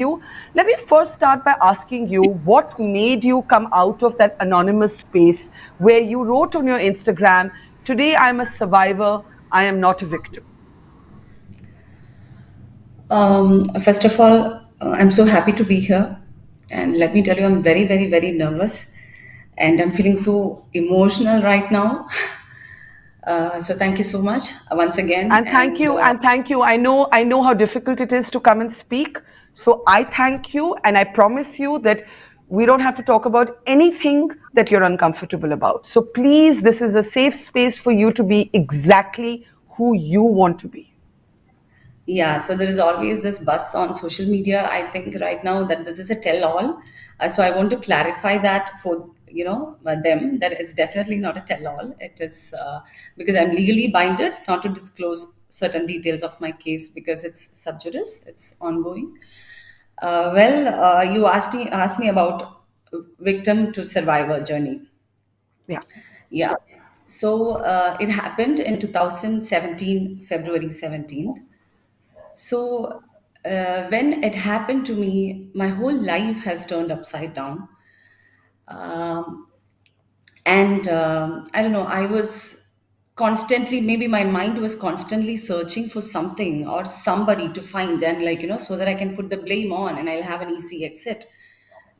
you. Let me first start by asking you what made you come out of that anonymous space where you wrote on your Instagram, "Today I'm a survivor, I am not a victim." First of all, I'm so happy to be here. And let me tell you, I'm very, very, very nervous. And I'm feeling so emotional right now. So thank you so much once again. And thank And you, and thank you. I know how difficult it is to come and speak. So I thank you, and I promise you that we don't have to talk about anything that you're uncomfortable about. So please, this is a safe space for you to be exactly who you want to be. yeah, so there is always this buzz on social media. I think right now that this is a tell-all. So I want to clarify that for them that it's definitely not a tell-all. It is because I'm legally binded not to disclose certain details of my case because it's sub judice, it's ongoing. You asked me about victim to survivor journey. Yeah. Yeah. So it happened in 2017, February 17th. So when it happened to me, my whole life has turned upside down. Um, and I don't know, I was constantly, maybe my mind was constantly searching for something or somebody to find and, like, so that I can put the blame on and I'll have an easy exit.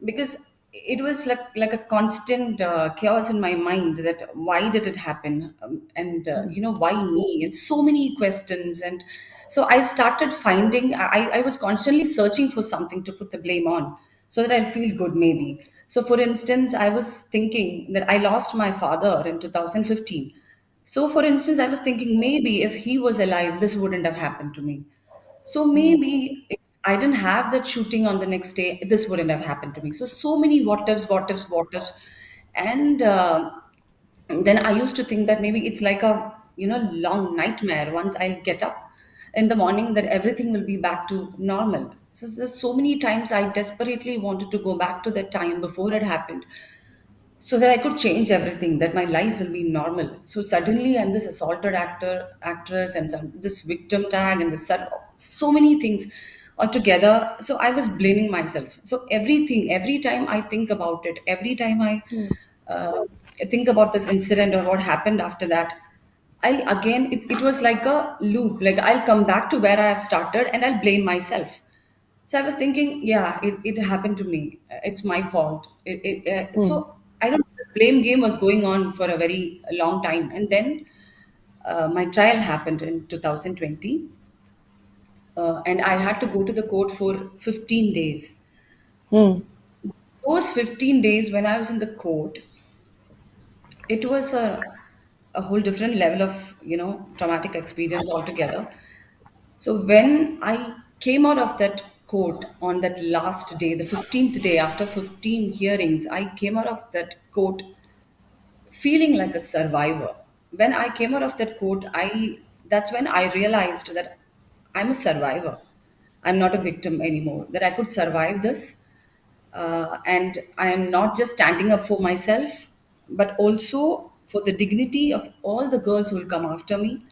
Because it was like a constant chaos in my mind that why did it happen, and why me, and so many questions. And so I started finding, I was constantly searching for something to put the blame on so that I'll feel good maybe. So for instance, I was thinking that I lost my father in 2015. So for instance, I was thinking maybe if he was alive this wouldn't have happened to me. So maybe if I didn't have that shooting on the next day, this wouldn't have happened to me. So so many what ifs, what ifs, what ifs, and then I used to think that maybe it's like a long nightmare. Once I'll get up in the morning, that everything will be back to normal. So there's so many times I desperately wanted to go back to that time before it happened, so that I could change everything, that my life will be normal. So suddenly I'm this assaulted actress, and this victim tag, and so many things altogether. So I was blaming myself. So everything, every time I think about it, every time I uh, think about this incident or what happened after that, it was like a loop. Like I'll come back to where I have started and I'll blame myself. So I was thinking, yeah, it happened to me. It's my fault. So I don't. This blame game was going on for a very long time, and then my trial happened in 2020, and I had to go to the court for 15 days. Those 15 days, when I was in the court, it was a whole different level of traumatic experience altogether. So when I came out of that court on that last day, the 15th day after 15 hearings, I came out of that court feeling like a survivor. When I came out of that court, I that's when I realized that I'm a survivor. I'm not a victim anymore. That I could survive this, and I am not just standing up for myself, but also for the dignity of all the girls who will come after me.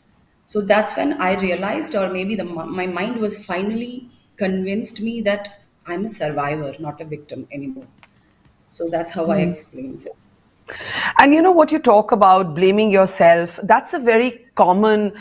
So that's when I realized, or maybe my mind was finally convinced me that I'm a survivor, not a victim anymore. So that's how I explain it. And you know what you talk about blaming yourself, that's a very common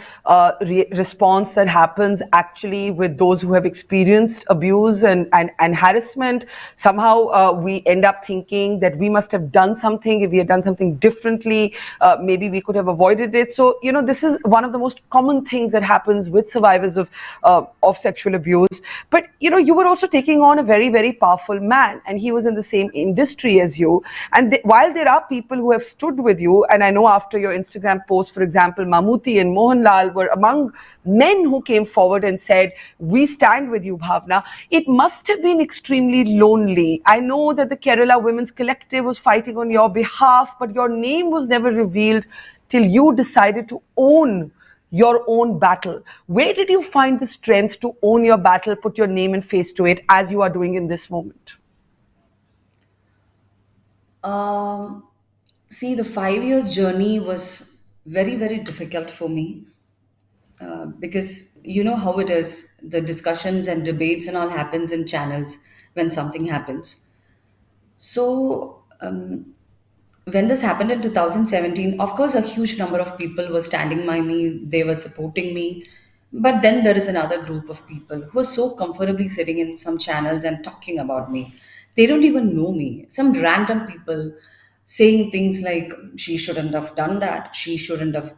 response that happens actually with those who have experienced abuse and harassment. Somehow we end up thinking that we must have done something. If we had done something differently, maybe we could have avoided it. So, this is one of the most common things that happens with survivors of sexual abuse. But, you were also taking on a very, very powerful man, and he was in the same industry as you. And while there are people who have stood with you, and I know after your Instagram post, for example, Mammootty and Mohanlal were among men who came forward and said, "We stand with you, Bhavna." It must have been extremely lonely. I know that the Kerala Women's Collective was fighting on your behalf, but your name was never revealed till you decided to own your own battle. Where did you find the strength to own your battle, put your name and face to it, as you are doing in this moment? Um, See, the 5 years journey was very, very difficult for me. because you know how it is, the discussions and debates and all happens in channels when something happens. So when this happened in 2017, of course, a huge number of people were standing by me, they were supporting me. But then there is another group of people who are so comfortably sitting in some channels and talking about me. They don't even know me. Some random people saying things like, she shouldn't have done that, she shouldn't have,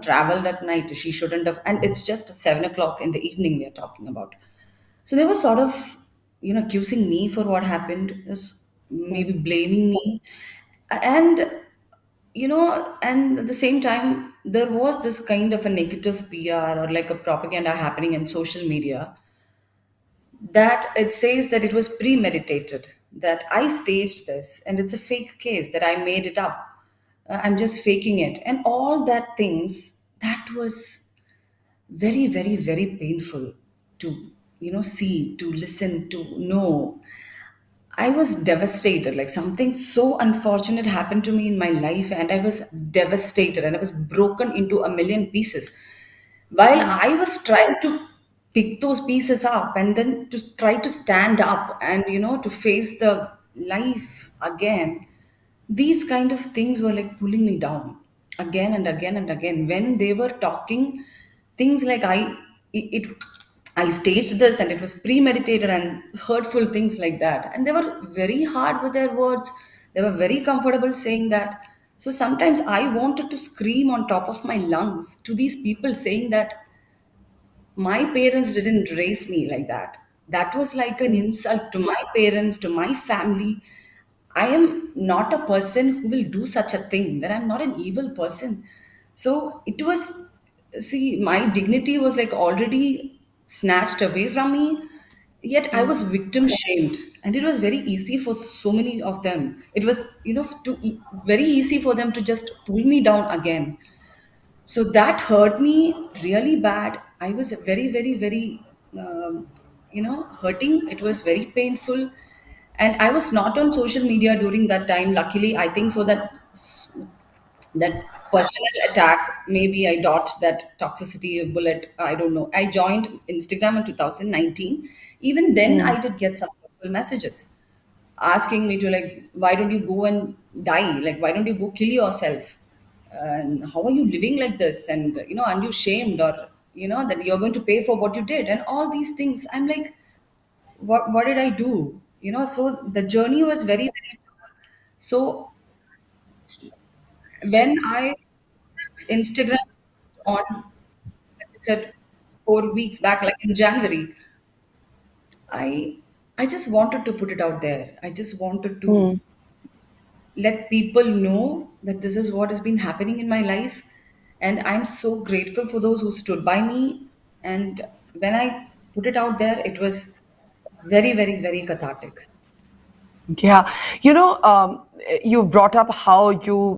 traveled at night, she shouldn't have. And it's just 7 o'clock in the evening we are talking about. So they were sort of, accusing me for what happened, maybe blaming me. And and at the same time, there was this kind of a negative PR or like a propaganda happening in social media, that it says that it was premeditated, that I staged this and it's a fake case, that I made it up. I'm just faking it. And all that things, that was very, very, very painful to, see, to listen, to know. I was devastated. Like something so unfortunate happened to me in my life, and I was devastated and I was broken into a million pieces. While I was trying to pick those pieces up and then to try to stand up and, to face the life again, these kind of things were like pulling me down again and again and again. When they were talking things like it I staged this and it was premeditated and hurtful things like that. And they were very hard with their words. They were very comfortable saying that. So sometimes I wanted to scream on top of my lungs to these people saying that my parents didn't raise me like that. That was like an insult to my parents, to my family. I am not a person who will do such a thing, that I'm not an evil person. So it was, see, my dignity was like already snatched away from me, yet I was victim shamed. And it was very easy for so many of them. It was, very easy for them to just pull me down again. So that hurt me really bad. I was very, very, very, hurting. It was very painful. And I was not on social media during that time. Luckily, I think so that personal attack, maybe I dodged that toxicity bullet. I don't know. I joined Instagram in 2019. Even then, I did get some people messages asking me to, like, why don't you go and die? Like, why don't you go kill yourself? And how are you living like this? And aren't you shamed, or that you're going to pay for what you did? And all these things. I'm like, what did I do? So the journey was very, very tough. So when I Instagram on, like I said, 4 weeks back, like in January, I I just wanted to put it out there. I just wanted to let people know that this is what has been happening in my life, and I'm so grateful for those who stood by me. And when I put it out there, it was very, very, very cathartic. Yeah. You brought up how you